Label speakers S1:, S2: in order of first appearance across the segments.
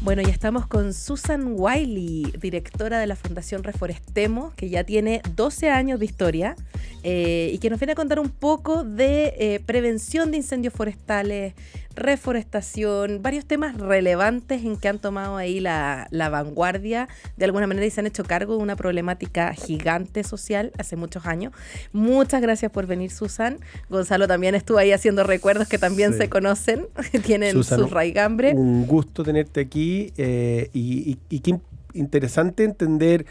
S1: Bueno, ya estamos con Susan Wiley, directora de la Fundación Reforestemos, que ya tiene 12 años de historia y que nos viene a contar un poco de prevención de incendios forestales, reforestación, varios temas relevantes en que han tomado ahí la vanguardia de alguna manera y se han hecho cargo de una problemática gigante social hace muchos años. Muchas gracias por venir, Susan. Gonzalo también estuvo ahí haciendo recuerdos que también se conocen, tienen
S2: Susan,
S1: su raigambre.
S2: Un gusto tenerte aquí y qué interesante entender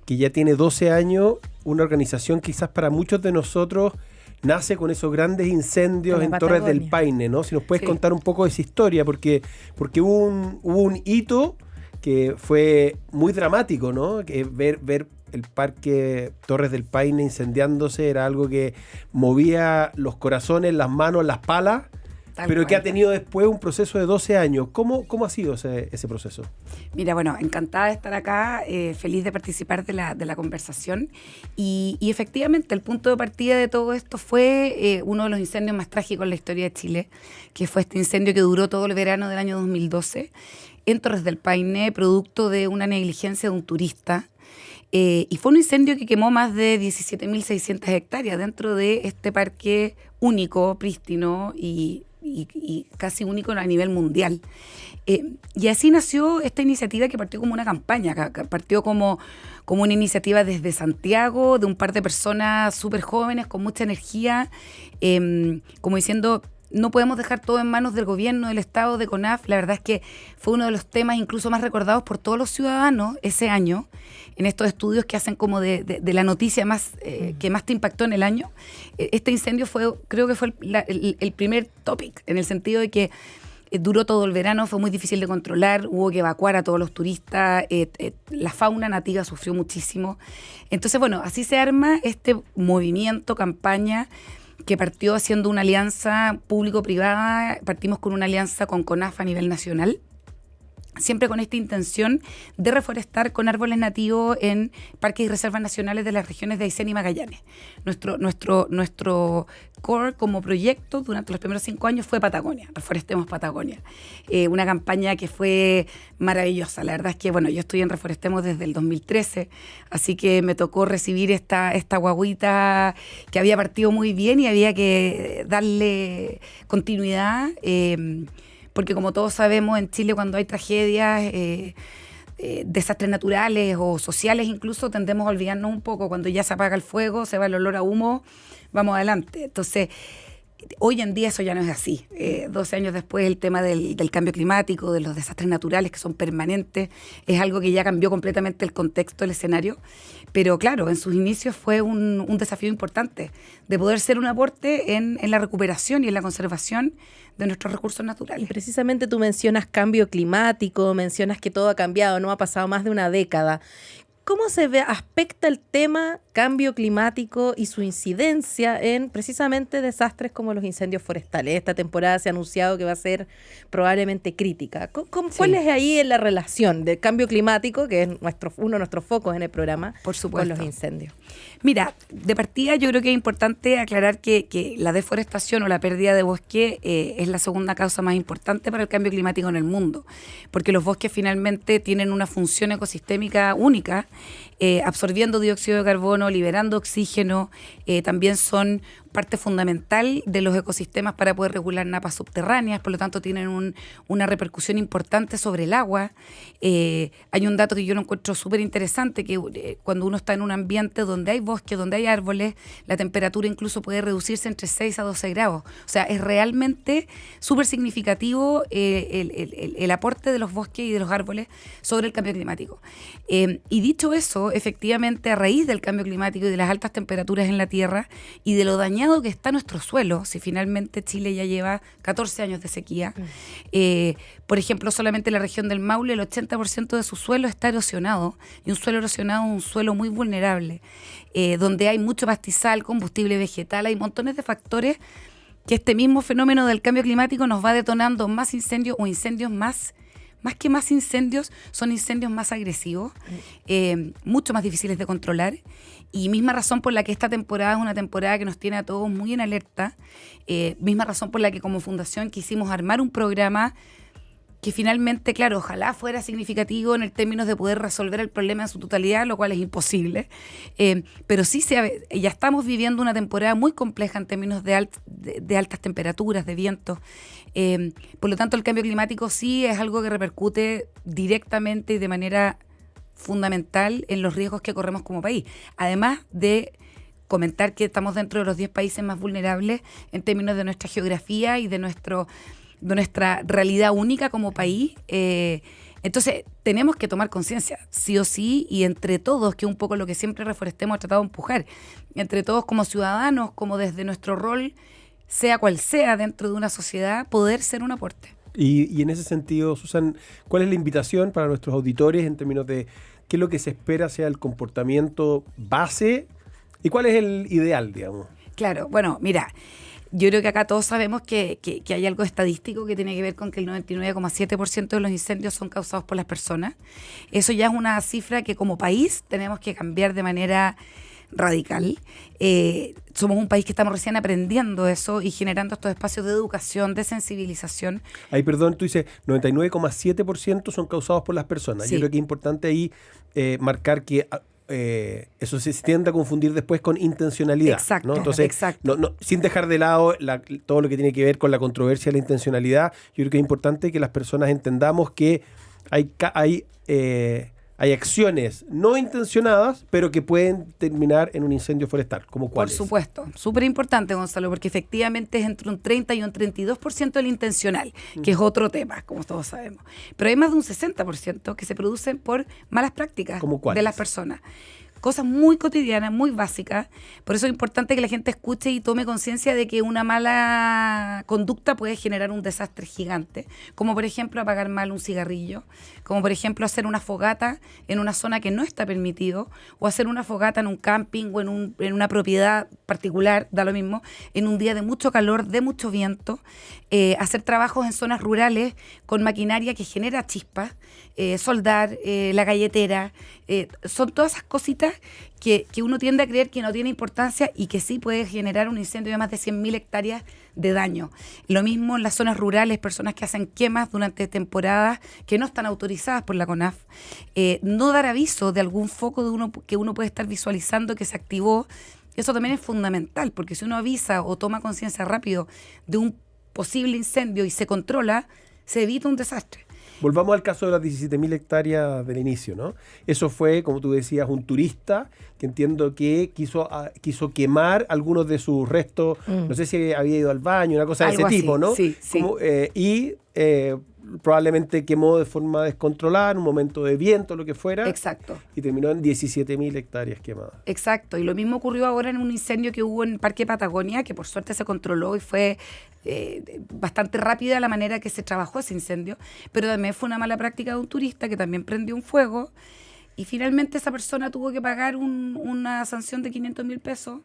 S2: que ya tiene 12 años, una organización quizás para muchos de nosotros nace con esos grandes incendios en Torres del Paine, ¿no? Si nos puedes contar un poco de esa historia, porque hubo un hito que fue muy dramático, ¿no? Que ver el parque Torres del Paine incendiándose era algo que movía los corazones, las manos, las palas, pero que ha tenido después un proceso de 12 años. ¿Cómo ha sido ese proceso?
S3: Mira, bueno, encantada de estar acá, feliz de participar de la conversación. Y efectivamente, el punto de partida de todo esto fue uno de los incendios más trágicos en la historia de Chile, que fue este incendio que duró todo el verano del año 2012 en Torres del Paine, producto de una negligencia de un turista. Y fue un incendio que quemó más de 17.600 hectáreas dentro de este parque único, prístino y casi único a nivel mundial. Y así nació esta iniciativa que partió como una campaña, que partió como una iniciativa desde Santiago, de un par de personas súper jóvenes, con mucha energía, como diciendo, no podemos dejar todo en manos del gobierno, del Estado, de CONAF. La verdad es que fue uno de los temas incluso más recordados por todos los ciudadanos ese año, en estos estudios que hacen como de la noticia más que más te impactó en el año. Este incendio creo que fue el primer topic, en el sentido de que duró todo el verano, fue muy difícil de controlar, hubo que evacuar a todos los turistas, la fauna nativa sufrió muchísimo. Entonces, bueno, así se arma este movimiento, campaña, que partió haciendo una alianza público-privada. Partimos con una alianza con CONAF a nivel nacional, siempre con esta intención de reforestar con árboles nativos en parques y reservas nacionales de las regiones de Aysén y Magallanes. Nuestro core como proyecto durante los primeros 5 años fue Patagonia, Reforestemos Patagonia. Una campaña que fue maravillosa. La verdad es que, bueno, yo estoy en Reforestemos desde el 2013, así que me tocó recibir esta guagüita que había partido muy bien y había que darle continuidad. Porque como todos sabemos, en Chile cuando hay tragedias, desastres naturales o sociales incluso, tendemos a olvidarnos un poco. Cuando ya se apaga el fuego, se va el olor a humo, vamos adelante. Entonces, hoy en día eso ya no es así. 12 años después, el tema del cambio climático, de los desastres naturales que son permanentes, es algo que ya cambió completamente el contexto del escenario. Pero claro, en sus inicios fue un desafío importante de poder ser un aporte en la recuperación y en la conservación de nuestros recursos naturales.
S1: Y precisamente tú mencionas cambio climático, mencionas que todo ha cambiado, no ha pasado más de una década. ¿Cómo se aspecta el tema cambio climático y su incidencia en precisamente desastres como los incendios forestales? Esta temporada se ha anunciado que va a ser probablemente crítica. ¿Cuál es ahí la relación del cambio climático, que es uno de nuestros focos en el programa,
S3: por supuesto,
S1: con los incendios?
S3: Mira, de partida yo creo que es importante aclarar que la deforestación o la pérdida de bosque es la segunda causa más importante para el cambio climático en el mundo, porque los bosques finalmente tienen una función ecosistémica única, absorbiendo dióxido de carbono, liberando oxígeno, también son parte fundamental de los ecosistemas para poder regular napas subterráneas, por lo tanto tienen una repercusión importante sobre el agua. Hay un dato que yo lo encuentro súper interesante, que cuando uno está en un ambiente donde hay bosque, donde hay árboles, la temperatura incluso puede reducirse entre 6 a 12 grados. O sea, es realmente súper significativo el aporte de los bosques y de los árboles sobre el cambio climático. Y dicho eso, efectivamente, a raíz del cambio climático y de las altas temperaturas en la Tierra y de lo dañado que está nuestro suelo, si finalmente Chile ya lleva 14 años de sequía, por ejemplo, solamente en la región del Maule el 80% de su suelo está erosionado, y un suelo erosionado es un suelo muy vulnerable, donde hay mucho pastizal, combustible vegetal, hay montones de factores que este mismo fenómeno del cambio climático nos va detonando más incendios o incendios más que más incendios, son incendios más agresivos, mucho más difíciles de controlar, y misma razón por la que esta temporada es una temporada que nos tiene a todos muy en alerta, misma razón por la que como fundación quisimos armar un programa que finalmente, claro, ojalá fuera significativo en el términos de poder resolver el problema en su totalidad, lo cual es imposible. Pero sí ya estamos viviendo una temporada muy compleja en términos de altas temperaturas, de vientos. Por lo tanto, el cambio climático sí es algo que repercute directamente y de manera fundamental en los riesgos que corremos como país. Además de comentar que estamos dentro de los 10 países más vulnerables en términos de nuestra geografía y de nuestra realidad única como país. Entonces, tenemos que tomar conciencia, sí o sí, y entre todos, que es un poco lo que siempre Reforestemos ha tratado de empujar, entre todos como ciudadanos, como desde nuestro rol, sea cual sea dentro de una sociedad, poder ser un aporte.
S2: Y en ese sentido, Susan, ¿cuál es la invitación para nuestros auditores en términos de qué es lo que se espera sea el comportamiento base y cuál es el ideal, digamos?
S3: Claro, bueno, mira, yo creo que acá todos sabemos que hay algo estadístico que tiene que ver con que el 99,7% de los incendios son causados por las personas. Eso ya es una cifra que como país tenemos que cambiar de manera radical. Somos un país que estamos recién aprendiendo eso y generando estos espacios de educación, de sensibilización.
S2: Ahí, perdón, tú dices 99,7% son causados por las personas.
S3: Sí.
S2: Yo creo que es importante ahí marcar que eso se tiende a confundir después con intencionalidad.
S3: Exacto,
S2: ¿no? Entonces,
S3: exacto.
S2: sin dejar de lado todo lo que tiene que ver con la controversia de la intencionalidad, yo creo que es importante que las personas entendamos que hay acciones no intencionadas, pero que pueden terminar en un incendio forestal, como cuáles.
S3: Por supuesto, súper importante, Gonzalo, porque efectivamente es entre un 30 y un 32% del intencional, que es otro tema, como todos sabemos. Pero hay más de un 60% que se producen por malas prácticas de las personas. Cosas muy cotidianas, muy básicas. Por eso es importante que la gente escuche y tome conciencia de que una mala conducta puede generar un desastre gigante. Como por ejemplo apagar mal un cigarrillo, como por ejemplo hacer una fogata en una zona que no está permitido, o hacer una fogata en un camping o en una propiedad particular, da lo mismo, en un día de mucho calor, de mucho viento. Hacer trabajos en zonas rurales con maquinaria que genera chispas, soldar, la galletera, son todas esas cositas que uno tiende a creer que no tiene importancia y que sí puede generar un incendio de más de 100.000 hectáreas de daño. Lo mismo en las zonas rurales, personas que hacen quemas durante temporadas que no están autorizadas por la CONAF. No dar aviso de algún foco que uno puede estar visualizando que se activó. Eso también es fundamental, porque si uno avisa o toma conciencia rápido de un posible incendio y se controla, se evita un desastre.
S2: Volvamos al caso de las 17.000 hectáreas del inicio, ¿no? Eso fue, como tú decías, un turista que entiendo que quiso quemar algunos de sus restos. No sé si había ido al baño, una cosa
S3: algo
S2: de ese
S3: así,
S2: tipo, ¿no?
S3: Sí.
S2: Probablemente quemó de forma descontrolada en un momento de viento, lo que fuera.
S3: Exacto.
S2: Y terminó en 17.000 hectáreas quemadas.
S3: Exacto. Y lo mismo ocurrió ahora en un incendio que hubo en Parque Patagonia, que por suerte se controló y fue bastante rápida la manera que se trabajó ese incendio. Pero también fue una mala práctica de un turista que también prendió un fuego. Y finalmente esa persona tuvo que pagar una sanción de 500.000 pesos.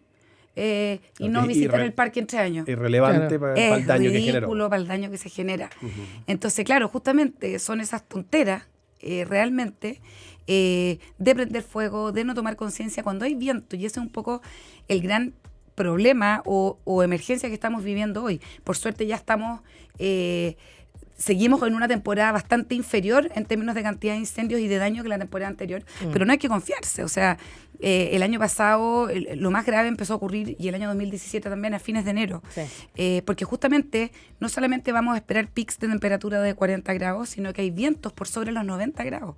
S3: Y no visitar el parque en 3 años.
S2: Irrelevante para el daño que generó.
S3: Ridículo para el daño que se genera.
S2: Uh-huh.
S3: Entonces, claro, justamente son esas tonteras, realmente, de prender fuego, de no tomar conciencia cuando hay viento. Y ese es un poco el gran problema o emergencia que estamos viviendo hoy. Por suerte ya seguimos en una temporada bastante inferior en términos de cantidad de incendios y de daño que la temporada anterior, pero no hay que confiarse. O sea, el año pasado lo más grave empezó a ocurrir, y el año 2017 también, a fines de enero. Sí. Porque justamente no solamente vamos a esperar pics de temperatura de 40 grados, sino que hay vientos por sobre los 90 grados,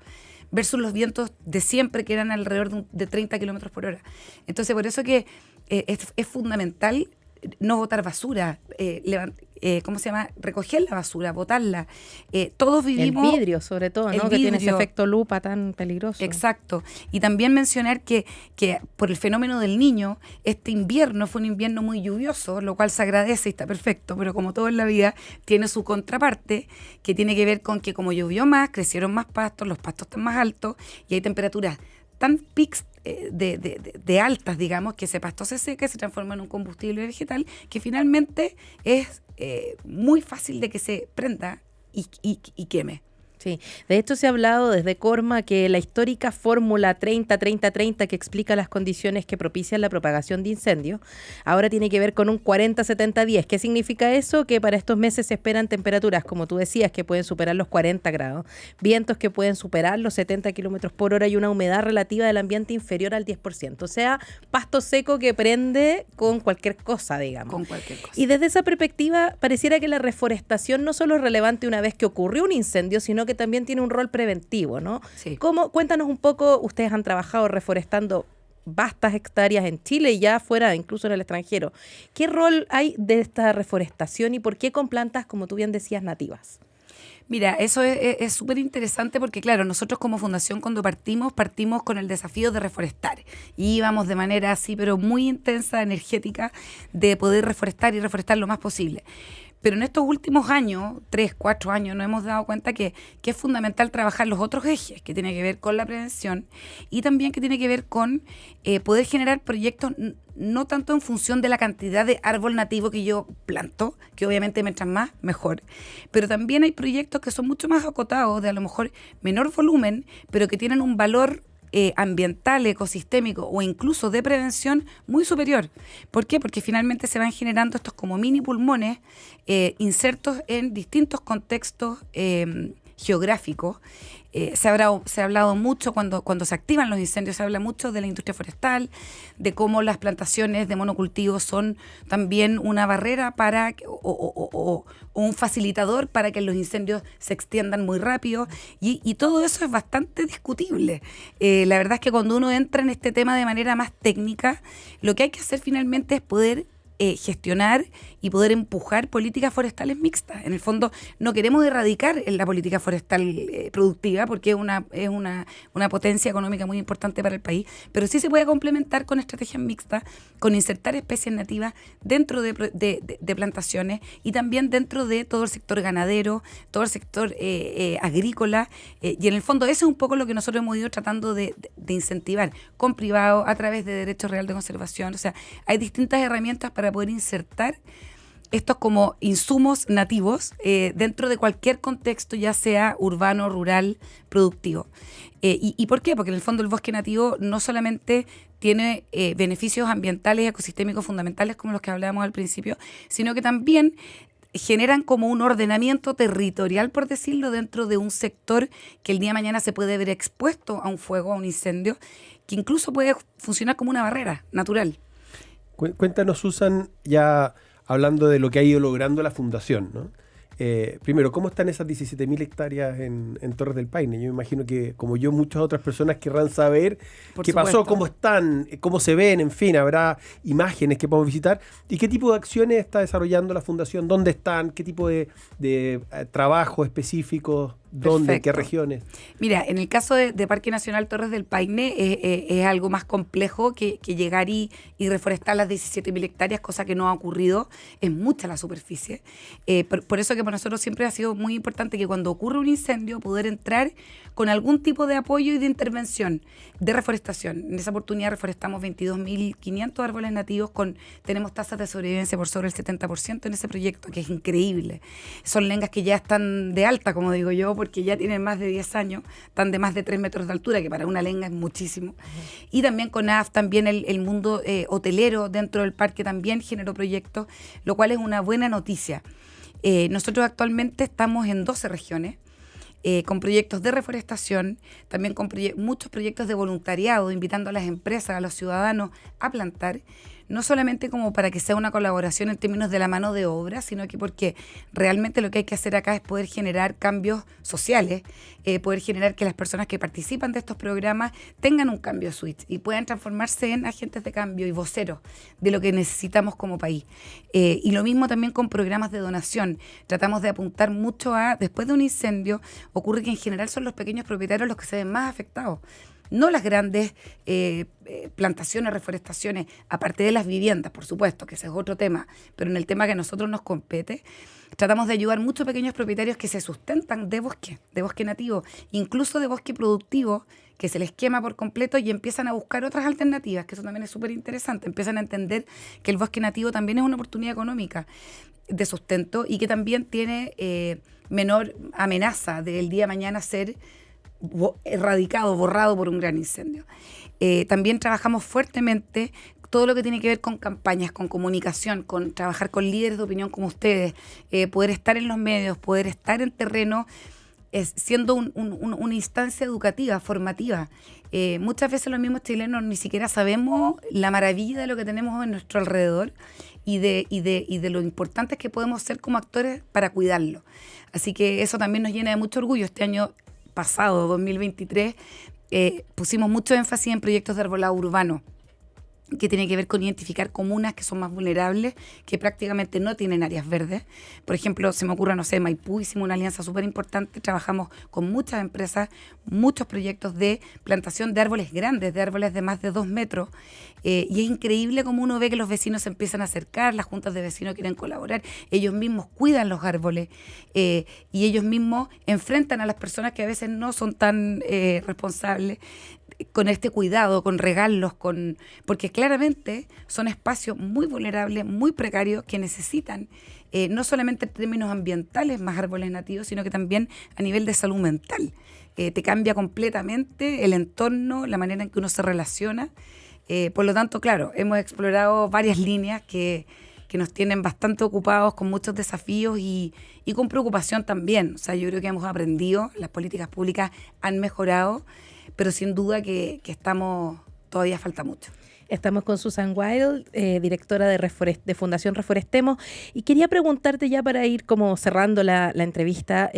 S3: versus los vientos de siempre que eran alrededor de 30 kilómetros por hora. Entonces, por eso que es fundamental no botar basura, recoger la basura, botarla. Todos vivimos...
S1: El vidrio, sobre todo, ¿no? Que tiene ese efecto lupa tan peligroso.
S3: Exacto. Y también mencionar que por el fenómeno del Niño, este invierno fue un invierno muy lluvioso, lo cual se agradece y está perfecto, pero como todo en la vida, tiene su contraparte, que tiene que ver con que como llovió más, crecieron más pastos, los pastos están más altos, y hay temperaturas tan pics de altas, digamos, que ese pasto se seca y se transforma en un combustible vegetal que finalmente es muy fácil de que se prenda y queme.
S1: Sí, de hecho se ha hablado desde Corma que la histórica fórmula 30-30-30 que explica las condiciones que propician la propagación de incendios, ahora tiene que ver con un 40-70-10. ¿Qué significa eso? Que para estos meses se esperan temperaturas, como tú decías, que pueden superar los 40 grados, vientos que pueden superar los 70 kilómetros por hora y una humedad relativa del ambiente inferior al 10%. O sea, pasto seco que prende con cualquier cosa, digamos.
S3: Con cualquier cosa.
S1: Y desde esa perspectiva, pareciera que la reforestación no solo es relevante una vez que ocurrió un incendio, sino que también tiene un rol preventivo, ¿no?
S3: Sí.
S1: Cuéntanos un poco, ustedes han trabajado reforestando vastas hectáreas en Chile y ya fuera, incluso en el extranjero. ¿Qué rol hay de esta reforestación y por qué con plantas, como tú bien decías, nativas?
S3: Mira, eso es súper interesante porque, claro, nosotros como fundación cuando partimos con el desafío de reforestar. Y íbamos de manera así, pero muy intensa, energética, de poder reforestar y reforestar lo más posible. Pero en estos últimos años, 3, 4 años, nos hemos dado cuenta que es fundamental trabajar los otros ejes, que tiene que ver con la prevención y también que tiene que ver con poder generar proyectos no tanto en función de la cantidad de árbol nativo que yo planto, que obviamente mientras más, mejor, pero también hay proyectos que son mucho más acotados, de a lo mejor menor volumen, pero que tienen un valor ambiental, ecosistémico o incluso de prevención muy superior. ¿Por qué? Porque finalmente se van generando estos como mini pulmones insertos en distintos contextos geográficos. Se ha hablado mucho cuando se activan los incendios, se habla mucho de la industria forestal, de cómo las plantaciones de monocultivos son también una barrera para o un facilitador para que los incendios se extiendan muy rápido y todo eso es bastante discutible. La verdad es que cuando uno entra en este tema de manera más técnica, lo que hay que hacer finalmente es poder gestionar y poder empujar políticas forestales mixtas. En el fondo, no queremos erradicar en la política forestal productiva porque es una potencia económica muy importante para el país, pero sí se puede complementar con estrategias mixtas, con insertar especies nativas dentro de plantaciones y también dentro de todo el sector ganadero, todo el sector agrícola, y en el fondo eso es un poco lo que nosotros hemos ido tratando de incentivar con privado a través de derecho real de conservación. O sea, hay distintas herramientas para poder insertar estos como insumos nativos dentro de cualquier contexto, ya sea urbano, rural, productivo. ¿Y por qué? Porque en el fondo el bosque nativo no solamente tiene beneficios ambientales y ecosistémicos fundamentales como los que hablábamos al principio, sino que también generan como un ordenamiento territorial, por decirlo, dentro de un sector que el día de mañana se puede ver expuesto a un fuego, a un incendio, que incluso puede funcionar como una barrera natural.
S2: Cuéntanos, Susan, ya hablando de lo que ha ido logrando la fundación, ¿no? Primero, ¿cómo están esas 17.000 hectáreas en Torres del Paine? Yo me imagino que, como yo, muchas otras personas querrán saber qué pasó, cómo están, cómo se ven, en fin, habrá imágenes que podemos visitar. ¿Y qué tipo de acciones está desarrollando la fundación? ¿Dónde están? ¿Qué tipo de trabajo específico? ¿Dónde?
S3: Perfecto.
S2: ¿Qué regiones?
S3: Mira, en el caso de Parque Nacional Torres del Paine es algo más complejo que llegar y reforestar las 17.000 hectáreas, cosa que no ha ocurrido. Es mucha la superficie. Por eso que para nosotros siempre ha sido muy importante que cuando ocurre un incendio poder entrar con algún tipo de apoyo y de intervención de reforestación. En esa oportunidad reforestamos 22.500 árboles nativos, tenemos tasas de sobrevivencia por sobre el 70% en ese proyecto, que es increíble. Son lengas que ya están de alta, como digo yo, porque ya tienen más de 10 años, están de más de 3 metros de altura, que para una lenga es muchísimo. Y también con AF, también el mundo hotelero dentro del parque también generó proyectos, lo cual es una buena noticia. Nosotros actualmente estamos en 12 regiones, con proyectos de reforestación, también con muchos proyectos de voluntariado, invitando a las empresas, a los ciudadanos a plantar, no solamente como para que sea una colaboración en términos de la mano de obra, sino que porque realmente lo que hay que hacer acá es poder generar cambios sociales, poder generar que las personas que participan de estos programas tengan un cambio switch y puedan transformarse en agentes de cambio y voceros de lo que necesitamos como país. Y lo mismo también con programas de donación. Tratamos de apuntar mucho después de un incendio, ocurre que en general son los pequeños propietarios los que se ven más afectados. No las grandes plantaciones, reforestaciones, aparte de las viviendas, por supuesto, que ese es otro tema, pero en el tema que a nosotros nos compete, tratamos de ayudar muchos pequeños propietarios que se sustentan de bosque nativo, incluso de bosque productivo, que se les quema por completo y empiezan a buscar otras alternativas, que eso también es súper interesante. Empiezan a entender que el bosque nativo también es una oportunidad económica de sustento y que también tiene menor amenaza del día de mañana ser erradicado, borrado por un gran incendio. También trabajamos fuertemente todo lo que tiene que ver con campañas, con comunicación, con trabajar con líderes de opinión como ustedes, poder estar en los medios, poder estar en terreno, siendo una instancia educativa, formativa. Muchas veces los mismos chilenos ni siquiera sabemos la maravilla de lo que tenemos en nuestro alrededor y de lo importantes que podemos ser como actores para cuidarlo. Así que eso también nos llena de mucho orgullo. Este año pasado, 2023, pusimos mucho énfasis en proyectos de arbolado urbano, que tiene que ver con identificar comunas que son más vulnerables, que prácticamente no tienen áreas verdes. Por ejemplo, se me ocurre, no sé, Maipú, hicimos una alianza súper importante, trabajamos con muchas empresas, muchos proyectos de plantación de árboles grandes, de árboles de más de 2 metros, y es increíble cómo uno ve que los vecinos se empiezan a acercar, las juntas de vecinos quieren colaborar, ellos mismos cuidan los árboles, y ellos mismos enfrentan a las personas que a veces no son tan responsables, con este cuidado, con regalos, porque claramente son espacios muy vulnerables, muy precarios, que necesitan no solamente en términos ambientales más árboles nativos, sino que también a nivel de salud mental. Te cambia completamente el entorno, la manera en que uno se relaciona. Por lo tanto, claro, hemos explorado varias líneas que nos tienen bastante ocupados, con muchos desafíos y con preocupación también. O sea, yo creo que hemos aprendido, las políticas públicas han mejorado, pero sin duda que todavía falta mucho.
S1: Estamos con Susan Wild, directora de Fundación Reforestemos, y quería preguntarte ya para ir como cerrando la entrevista,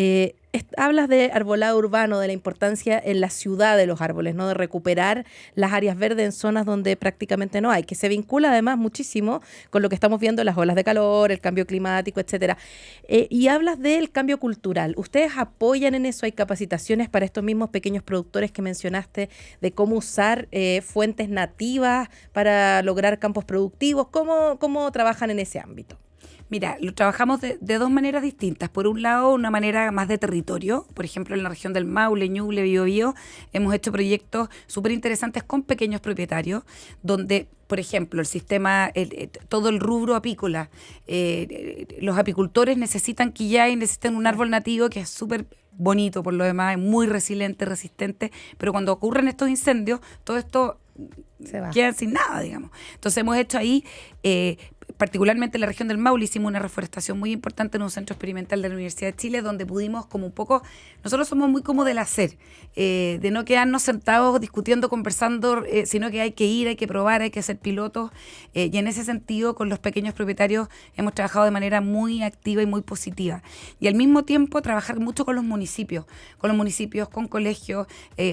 S1: hablas de arbolado urbano, de la importancia en la ciudad de los árboles, ¿no? De recuperar las áreas verdes en zonas donde prácticamente no hay, que se vincula además muchísimo con lo que estamos viendo, las olas de calor, el cambio climático, etcétera. Y hablas del cambio cultural. ¿Ustedes apoyan en eso? ¿Hay capacitaciones para estos mismos pequeños productores que mencionaste de cómo usar fuentes nativas para lograr campos productivos? ¿Cómo trabajan en ese ámbito?
S3: Mira, lo trabajamos de 2 maneras distintas. Por un lado, una manera más de territorio. Por ejemplo, en la región del Maule, Ñuble, Biobío, hemos hecho proyectos súper interesantes con pequeños propietarios, donde, por ejemplo, el sistema, todo el rubro apícola, los apicultores necesitan quillay, necesitan un árbol nativo que es súper bonito por lo demás, es muy resiliente, resistente, pero cuando ocurren estos incendios, todo esto queda sin nada, digamos. Entonces hemos hecho ahí, particularmente en la región del Maule, hicimos una reforestación muy importante en un centro experimental de la Universidad de Chile, donde pudimos como un poco, nosotros somos muy como del hacer, de no quedarnos sentados discutiendo, conversando, sino que hay que ir, hay que probar, hay que hacer pilotos, y en ese sentido con los pequeños propietarios hemos trabajado de manera muy activa y muy positiva. Y al mismo tiempo trabajar mucho con los municipios, con colegios,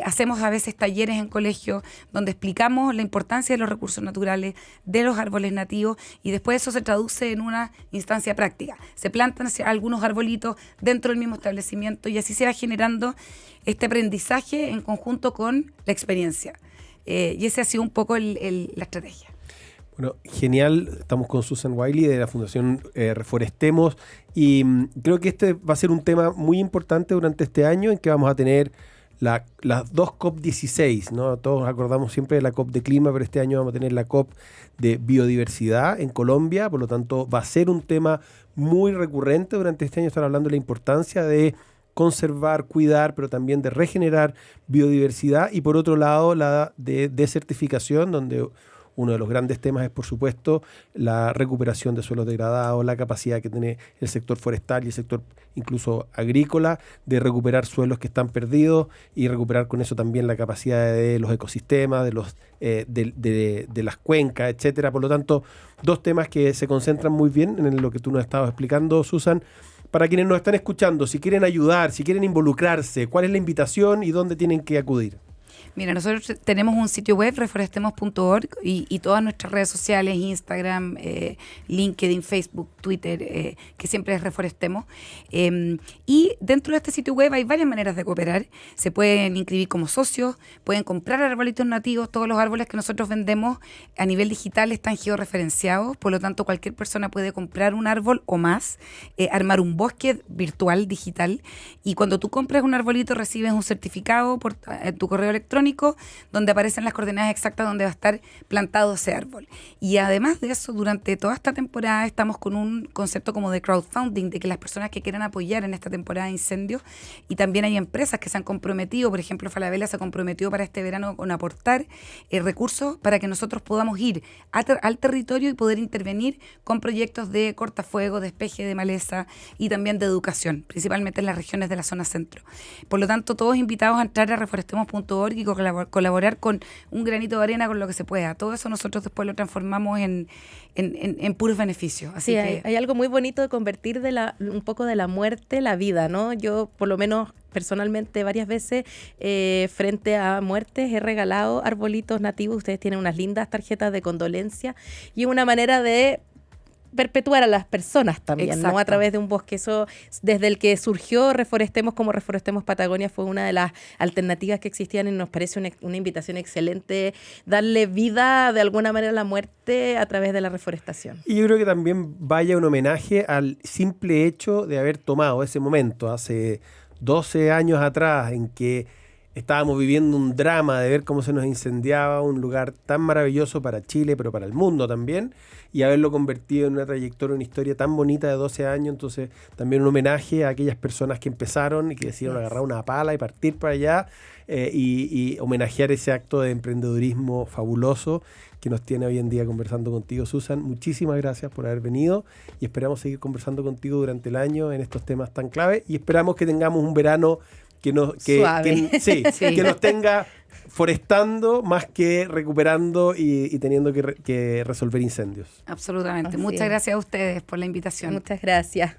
S3: hacemos a veces talleres en colegios donde explicamos la importancia de los recursos naturales, de los árboles nativos, y después eso se traduce en una instancia práctica. Se plantan algunos arbolitos dentro del mismo establecimiento y así se va generando este aprendizaje en conjunto con la experiencia. Y ese ha sido un poco la estrategia.
S2: Bueno, genial. Estamos con Susan Wiley de la Fundación Reforestemos y creo que este va a ser un tema muy importante durante este año en que vamos a tener las 2 COP16, ¿no? Todos acordamos siempre de la COP de clima, pero este año vamos a tener la COP de biodiversidad en Colombia, por lo tanto va a ser un tema muy recurrente durante este año, estar hablando de la importancia de conservar, cuidar, pero también de regenerar biodiversidad, y por otro lado la de desertificación, donde uno de los grandes temas es, por supuesto, la recuperación de suelos degradados, la capacidad que tiene el sector forestal y el sector incluso agrícola de recuperar suelos que están perdidos y recuperar con eso también la capacidad de los ecosistemas, de las cuencas, etcétera. Por lo tanto, 2 temas que se concentran muy bien en lo que tú nos estabas explicando, Susan. Para quienes nos están escuchando, si quieren ayudar, si quieren involucrarse, ¿cuál es la invitación y dónde tienen que acudir?
S3: Mira, nosotros tenemos un sitio web, reforestemos.org, y todas nuestras redes sociales, Instagram, LinkedIn, Facebook, Twitter, que siempre es Reforestemos. Y dentro de este sitio web hay varias maneras de cooperar. Se pueden inscribir como socios, pueden comprar arbolitos nativos. Todos los árboles que nosotros vendemos a nivel digital están georreferenciados, por lo tanto cualquier persona puede comprar un árbol o más, armar un bosque virtual, digital, y cuando tú compras un arbolito recibes un certificado en tu correo electrónico electrónico donde aparecen las coordenadas exactas donde va a estar plantado ese árbol. Y además de eso, durante toda esta temporada estamos con un concepto como de crowdfunding, de que las personas que quieran apoyar en esta temporada de incendios, y también hay empresas que se han comprometido, por ejemplo, Falabella se comprometió para este verano con aportar recursos para que nosotros podamos ir al territorio y poder intervenir con proyectos de cortafuego, despeje de maleza y también de educación, principalmente en las regiones de la zona centro. Por lo tanto, todos invitados a entrar a reforestemos.org y colaborar con un granito de arena con lo que se pueda. Todo eso nosotros después lo transformamos en puros beneficios. Así
S1: sí,
S3: que
S1: hay algo muy bonito de convertir un poco de la muerte la vida, ¿no? Yo, por lo menos personalmente, varias veces frente a muertes he regalado arbolitos nativos. Ustedes tienen unas lindas tarjetas de condolencia y una manera de perpetuar a las personas también,
S3: Exacto.
S1: ¿no? A través de un bosque. Eso, desde el que surgió Reforestemos como Reforestemos Patagonia, fue una de las alternativas que existían y nos parece una invitación excelente darle vida de alguna manera a la muerte a través de la reforestación.
S2: Y yo creo que también vaya un homenaje al simple hecho de haber tomado ese momento hace 12 años atrás en que estábamos viviendo un drama de ver cómo se nos incendiaba un lugar tan maravilloso para Chile, pero para el mundo también, y haberlo convertido en una trayectoria, una historia tan bonita de 12 años. Entonces, también un homenaje a aquellas personas que empezaron y que decidieron agarrar una pala y partir para allá, y homenajear ese acto de emprendedurismo fabuloso que nos tiene hoy en día conversando contigo, Susan. Muchísimas gracias por haber venido y esperamos seguir conversando contigo durante el año en estos temas tan clave, y esperamos que tengamos un verano
S1: suave.
S2: Que nos tenga forestando más que recuperando y teniendo que resolver incendios.
S3: absolutamente.
S1: Así
S3: Muchas
S1: es.
S3: gracias a ustedes por la invitación.
S1: Muchas gracias.